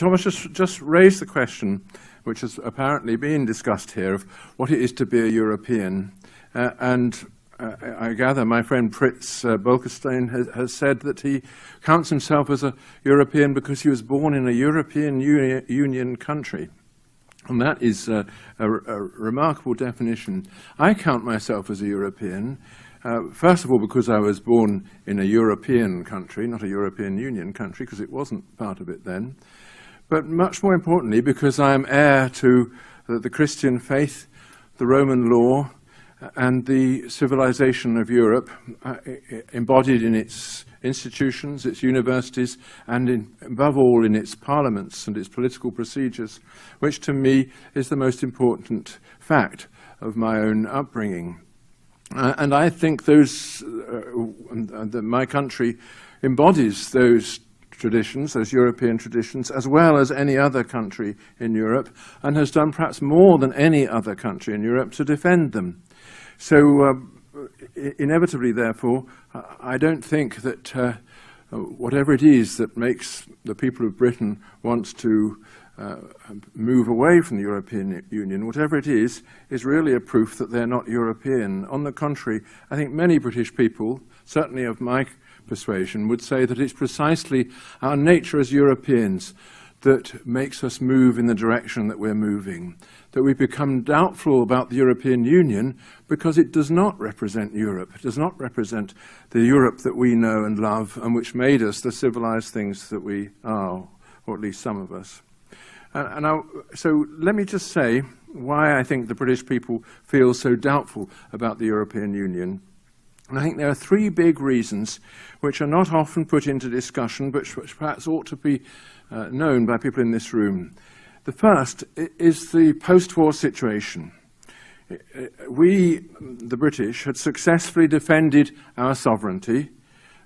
Thomas just raised the question, which has apparently been discussed here, of what it is to be a European. I gather my friend Fritz Bolkestein has said that he counts himself as a European because he was born in a European Union country. And that is a remarkable definition. I count myself as a European, first of all because I was born in a European country, not a European Union country, because it wasn't part of it then. But much more importantly, because I am heir to the Christian faith, the Roman law, and the civilization of Europe, embodied in its institutions, its universities, and above all in its parliaments and its political procedures, which to me is the most important fact of my own upbringing. And I think that my country embodies those traditions, those European traditions, as well as any other country in Europe, and has done perhaps more than any other country in Europe to defend them. So inevitably, therefore, I don't think that whatever it is that makes the people of Britain want to move away from the European Union, whatever it is really a proof that they're not European. On the contrary, I think many British people, certainly of my persuasion, would say that it's precisely our nature as Europeans that makes us move in the direction that we're moving, that we become doubtful about the European Union because it does not represent Europe. It does not represent the Europe that we know and love and which made us the civilized things that we are, or at least some of us. So let me just say why I think the British people feel so doubtful about the European Union. And I think there are three big reasons which are not often put into discussion, but which perhaps ought to be known by people in this room. The first is the post-war situation. We, the British, had successfully defended our sovereignty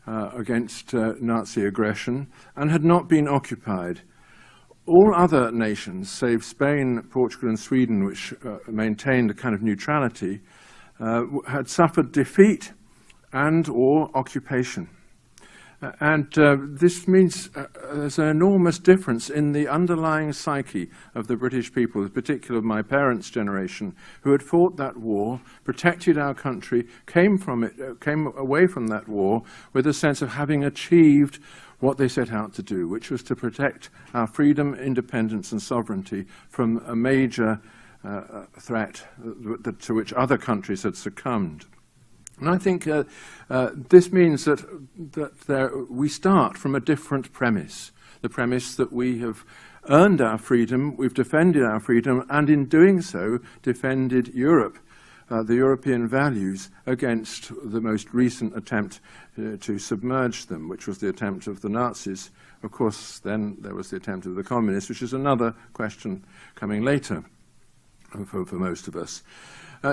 against Nazi aggression and had not been occupied. All other nations, save Spain, Portugal and Sweden, which maintained a kind of neutrality, had suffered defeat and or occupation. This means there's an enormous difference in the underlying psyche of the British people, in particular of my parents' generation, who had fought that war, protected our country, came away from that war with a sense of having achieved what they set out to do, which was to protect our freedom, independence and sovereignty from a major threat to which other countries had succumbed. And I think this means that we start from a different premise, the premise that we have earned our freedom, we've defended our freedom, and in doing so defended Europe, the European values, against the most recent attempt to submerge them, which was the attempt of the Nazis. Of course, then there was the attempt of the communists, which is another question coming later for most of us.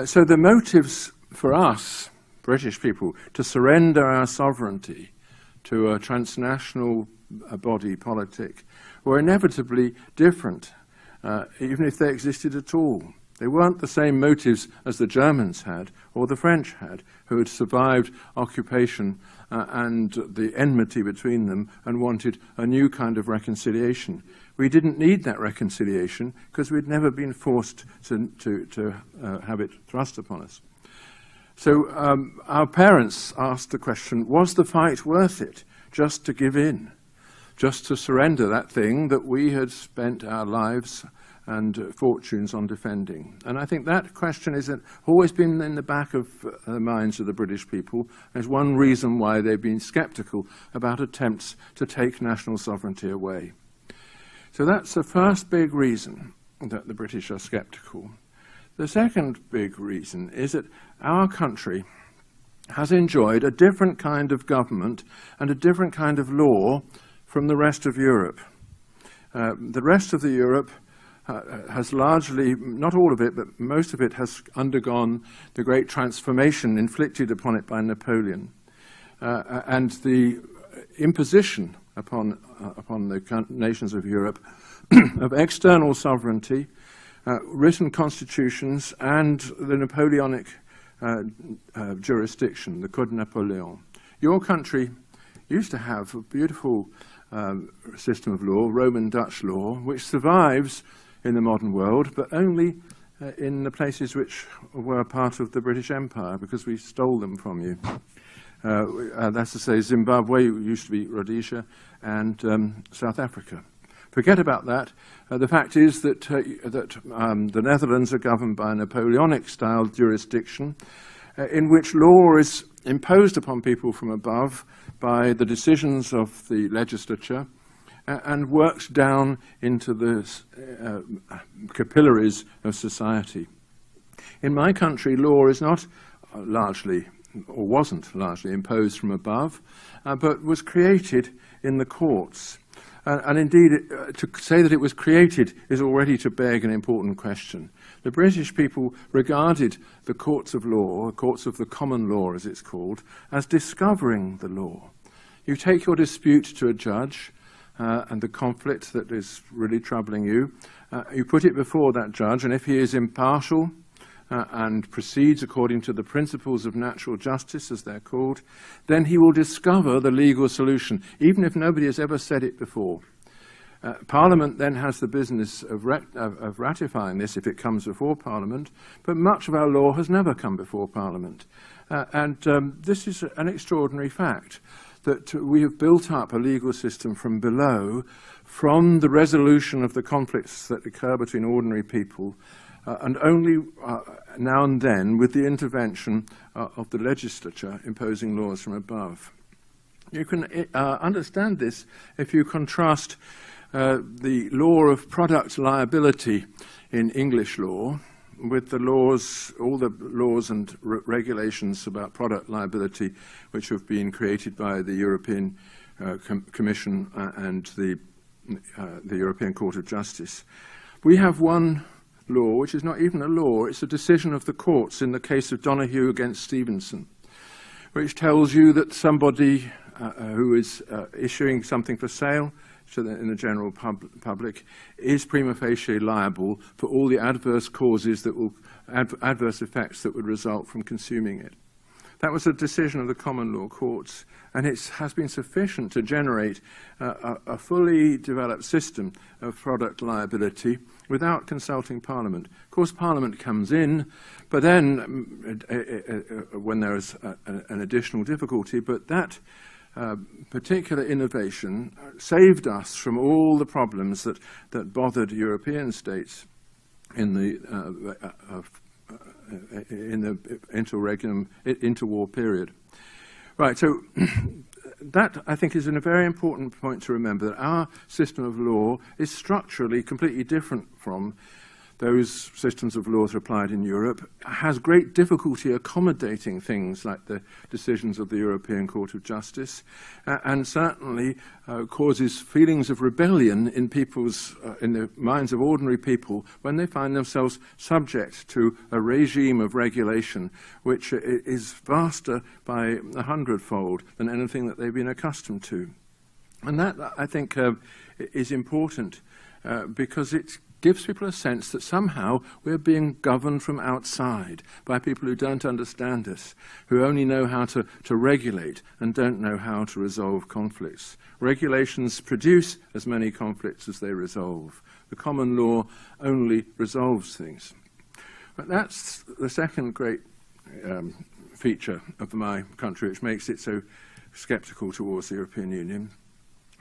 So the motives for us, British people, to surrender our sovereignty to a transnational body politic were inevitably different, even if they existed at all. They weren't the same motives as the Germans had or the French had, who had survived occupation and the enmity between them and wanted a new kind of reconciliation. We didn't need that reconciliation because we'd never been forced to have it thrust upon us. So our parents asked the question, was the fight worth it just to give in, just to surrender that thing that we had spent our lives and fortunes on defending? And I think that question has always been in the back of the minds of the British people. There's one reason why they've been sceptical about attempts to take national sovereignty away. So that's the first big reason that the British are sceptical. The second big reason is that our country has enjoyed a different kind of government and a different kind of law from the rest of Europe. The rest of the Europe has largely, not all of it, but most of it has undergone the great transformation inflicted upon it by Napoleon. And the imposition upon the nations of Europe of external sovereignty, written constitutions, and the Napoleonic jurisdiction, the Code Napoleon. Your country used to have a beautiful system of law, Roman Dutch law, which survives in the modern world, but only in the places which were part of the British Empire, because we stole them from you. That's to say, Zimbabwe used to be Rhodesia, and South Africa. Forget about that. The fact is that, the Netherlands are governed by a Napoleonic-style jurisdiction in which law is imposed upon people from above by the decisions of the legislature and works down into the capillaries of society. In my country, law is not largely, or wasn't largely, imposed from above, but was created in the courts. And indeed, to say that it was created is already to beg an important question. The British people regarded the courts of law, courts of the common law as it's called, as discovering the law. You take your dispute to a judge and the conflict that is really troubling you. You put it before that judge, and if he is impartial and proceeds according to the principles of natural justice, as they're called, then he will discover the legal solution, even if nobody has ever said it before. Parliament then has the business of ratifying this if it comes before Parliament, but much of our law has never come before Parliament. This is an extraordinary fact, that we have built up a legal system from below, from the resolution of the conflicts that occur between ordinary people, and only now and then with the intervention of the legislature imposing laws from above. You can understand this if you contrast the law of product liability in English law with the laws, all the laws and regulations about product liability which have been created by the European Commission and the European Court of Justice. We have one law, which is not even a law, it's a decision of the courts in the case of Donoghue against Stevenson, which tells you that somebody who is issuing something for sale in the general public is prima facie liable for all the adverse causes that will, adverse effects that would result from consuming it. That was a decision of the common law courts, and it has been sufficient to generate a fully developed system of product liability without consulting Parliament. Of course, Parliament comes in, but then when there is an additional difficulty, but that particular innovation saved us from all the problems that bothered European states in the interwar period. Right, so that, I think, is a very important point to remember, that our system of law is structurally completely different from those systems of law that are applied in Europe, has great difficulty accommodating things like the decisions of the European Court of Justice, and certainly causes feelings of rebellion in people's, in the minds of ordinary people when they find themselves subject to a regime of regulation which is vaster by 100-fold than anything that they've been accustomed to. And that, I think, is important because it gives people a sense that somehow we're being governed from outside by people who don't understand us, who only know how to regulate and don't know how to resolve conflicts. Regulations produce as many conflicts as they resolve. The common law only resolves things. But that's the second great feature of my country, which makes it so sceptical towards the European Union.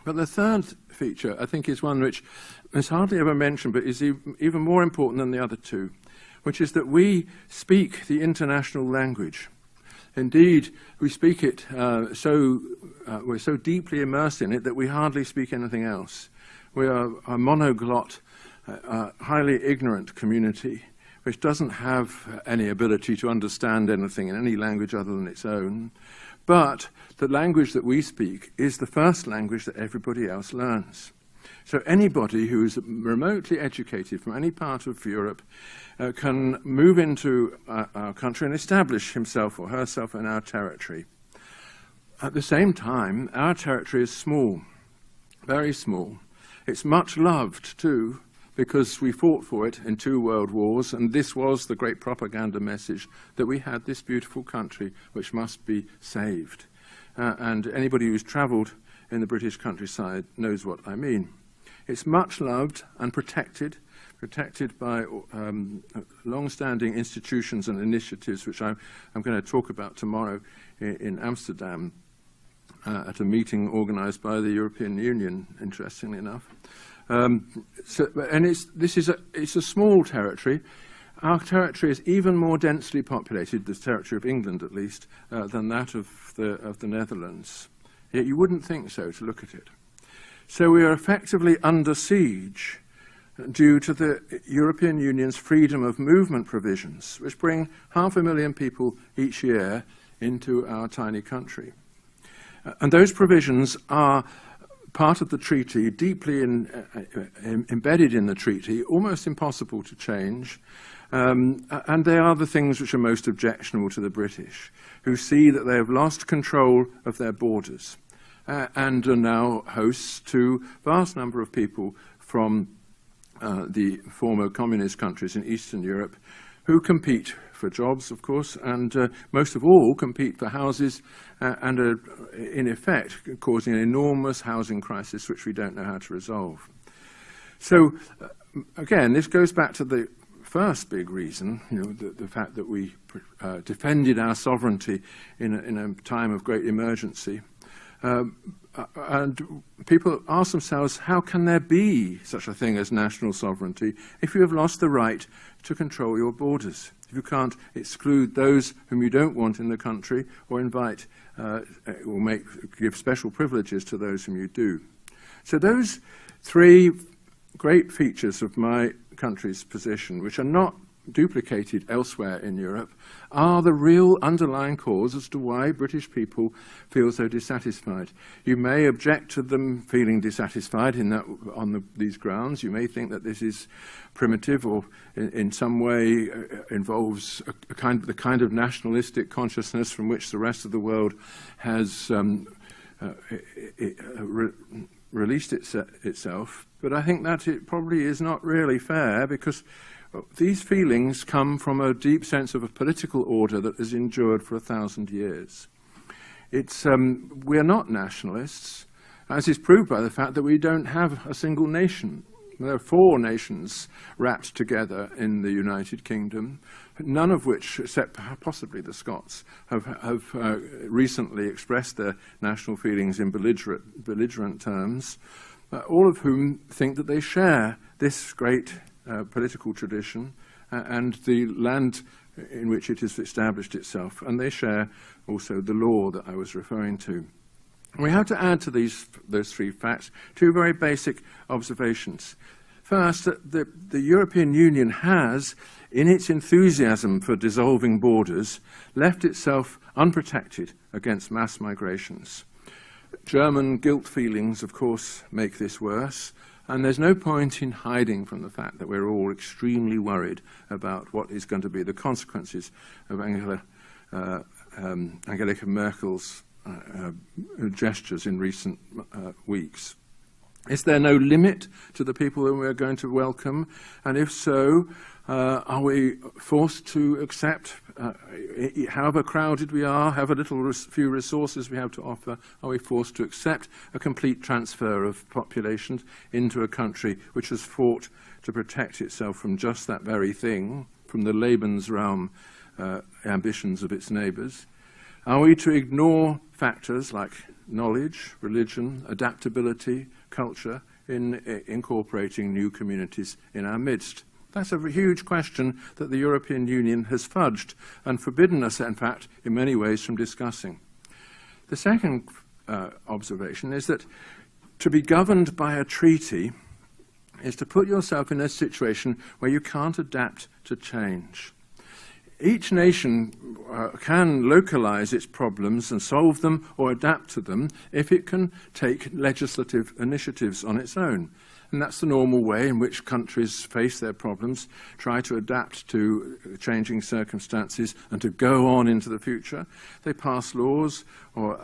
But the third feature, I think, is one which is hardly ever mentioned, but is even more important than the other two, which is that we speak the international language. Indeed, we speak it we're so deeply immersed in it that we hardly speak anything else. We are a monoglot, highly ignorant community, which doesn't have any ability to understand anything in any language other than its own. But the language that we speak is the first language that everybody else learns. So anybody who is remotely educated from any part of Europe can move into our country and establish himself or herself in our territory. At the same time, our territory is small, very small. It's much loved too, because we fought for it in 2 world wars, and this was the great propaganda message that we had this beautiful country which must be saved. And anybody who's travelled in the British countryside knows what I mean. It's much loved and protected by long-standing institutions and initiatives, which I'm going to talk about tomorrow in Amsterdam at a meeting organised by the European Union, interestingly enough. It's a small territory. Our territory is even more densely populated, the territory of England at least, than that of the Netherlands. Yet you wouldn't think so to look at it. So we are effectively under siege due to the European Union's freedom of movement provisions, which bring 500,000 people each year into our tiny country. And those provisions are part of the treaty, deeply embedded in the treaty, almost impossible to change. And they are the things which are most objectionable to the British, who see that they have lost control of their borders and are now hosts to a vast number of people from the former communist countries in Eastern Europe who compete for jobs, of course, and most of all compete for houses and are, in effect, causing an enormous housing crisis which we don't know how to resolve. So, again, this goes back to the first big reason, the fact that we defended our sovereignty in a time of great emergency. And people ask themselves, how can there be such a thing as national sovereignty if you have lost the right to control your borders? If you can't exclude those whom you don't want in the country or invite or give special privileges to those whom you do. So those three great features of my country's position, which are not duplicated elsewhere in Europe, are the real underlying cause as to why British people feel so dissatisfied. You may object to them feeling dissatisfied on these grounds. You may think that this is primitive or in some way involves the kind of nationalistic consciousness from which the rest of the world has released itself. But I think that it probably is not really fair, because these feelings come from a deep sense of a political order that has endured for 1,000 years. We're not nationalists, as is proved by the fact that we don't have a single nation. There are 4 nations wrapped together in the United Kingdom, none of which, except possibly the Scots, have recently expressed their national feelings in belligerent terms, all of whom think that they share this great political tradition and the land in which it has established itself, and they share also the law that I was referring to. We have to add to those 3 facts 2 very basic observations. First, that the European Union has, in its enthusiasm for dissolving borders, left itself unprotected against mass migrations. German guilt feelings, of course, make this worse. And there's no point in hiding from the fact that we're all extremely worried about what is going to be the consequences of Angela Merkel's gestures in recent weeks. Is there no limit to the people whom we're going to welcome? And if so, are we forced to accept, however crowded we are, however few resources we have to offer, are we forced to accept a complete transfer of populations into a country which has fought to protect itself from just that very thing, from the Lebensraum ambitions of its neighbours? Are we to ignore factors like knowledge, religion, adaptability, culture in incorporating new communities in our midst? That's a huge question that the European Union has fudged and forbidden us, in fact, in many ways from discussing. The second observation is that to be governed by a treaty is to put yourself in a situation where you can't adapt to change. Each nation can localize its problems and solve them or adapt to them if it can take legislative initiatives on its own. And that's the normal way in which countries face their problems, try to adapt to changing circumstances and to go on into the future. They pass laws or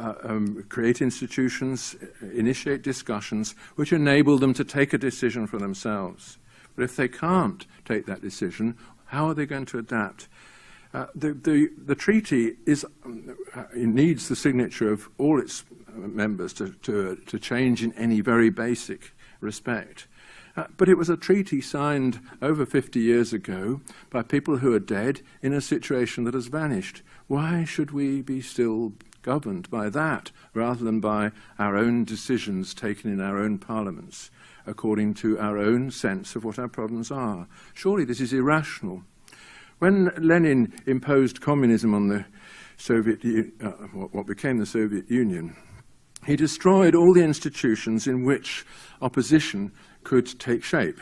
create institutions, initiate discussions which enable them to take a decision for themselves. But if they can't take that decision, how are they going to adapt? The treaty needs the signature of all its members to change in any very basic respect. But it was a treaty signed over 50 years ago by people who are dead in a situation that has vanished. Why should we be still governed by that rather than by our own decisions taken in our own parliaments, according to our own sense of what our problems are? Surely this is irrational. When Lenin imposed communism on the what became the Soviet Union, he destroyed all the institutions in which opposition could take shape.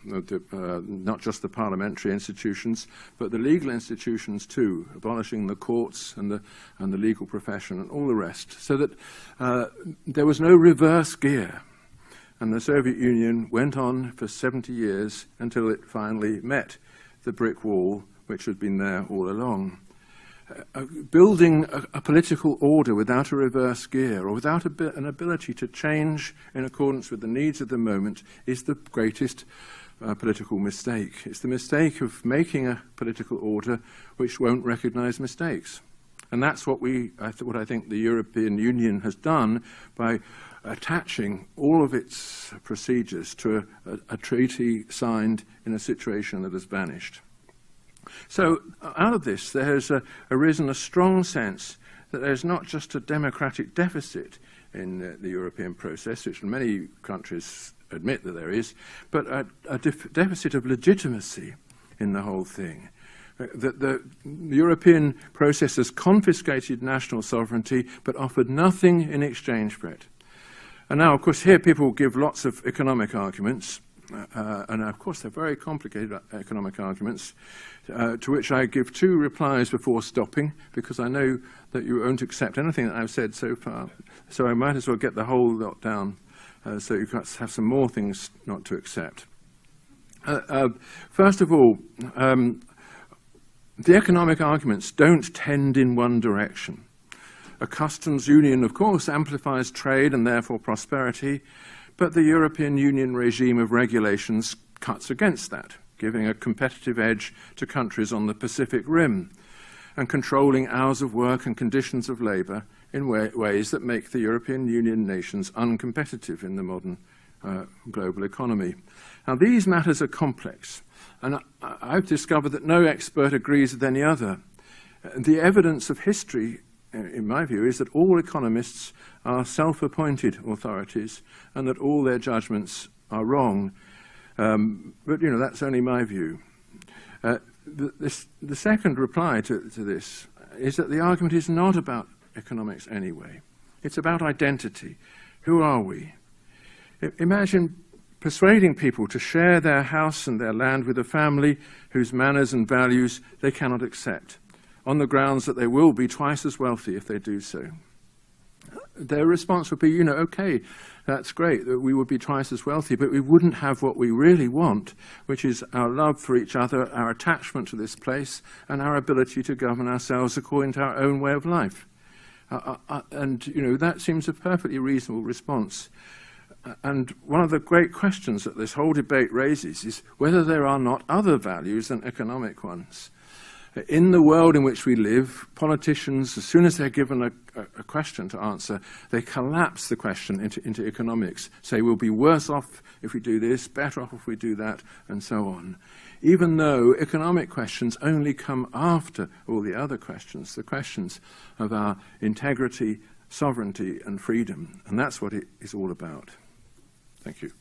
Not just the parliamentary institutions, but the legal institutions too, abolishing the courts and the legal profession and all the rest, so that there was no reverse gear. And the Soviet Union went on for 70 years until it finally met the brick wall which had been there all along. Building a political order without a reverse gear or without an ability to change in accordance with the needs of the moment is the greatest political mistake. It's the mistake of making a political order which won't recognize mistakes. And that's what I think the European Union has done by attaching all of its procedures to a treaty signed in a situation that has vanished. So out of this, there has arisen a strong sense that there's not just a democratic deficit in the European process, which many countries admit that there is, but a deficit of legitimacy in the whole thing. That the European process has confiscated national sovereignty, but offered nothing in exchange for it. And now, of course, here people give lots of economic arguments, and of course they're very complicated economic arguments, to which I give two replies before stopping, because I know that you won't accept anything that I've said so far. So I might as well get the whole lot down, so you can have some more things not to accept. First of all, the economic arguments don't tend in one direction. A customs union, of course, amplifies trade and therefore prosperity, but the European Union regime of regulations cuts against that, giving a competitive edge to countries on the Pacific Rim and controlling hours of work and conditions of labour in ways that make the European Union nations uncompetitive in the modern global economy. Now, these matters are complex, and I've discovered that no expert agrees with any other. The evidence of history, in my view, is that all economists are self-appointed authorities and that all their judgments are wrong. But, you know, that's only my view. The second reply to this is that the argument is not about economics anyway. It's about identity. Who are we? Imagine persuading people to share their house and their land with a family whose manners and values they cannot accept, on the grounds that they will be twice as wealthy if they do so. Their response would be, you know, okay, that's great that we would be twice as wealthy, but we wouldn't have what we really want, which is our love for each other, our attachment to this place, and our ability to govern ourselves according to our own way of life. And, you know, that seems a perfectly reasonable response. And one of the great questions that this whole debate raises is whether there are not other values than economic ones. In the world in which we live, politicians, as soon as they're given a question to answer, they collapse the question into economics, say we'll be worse off if we do this, better off if we do that, and so on. Even though economic questions only come after all the other questions, the questions of our integrity, sovereignty, and freedom. And that's what it is all about. Thank you.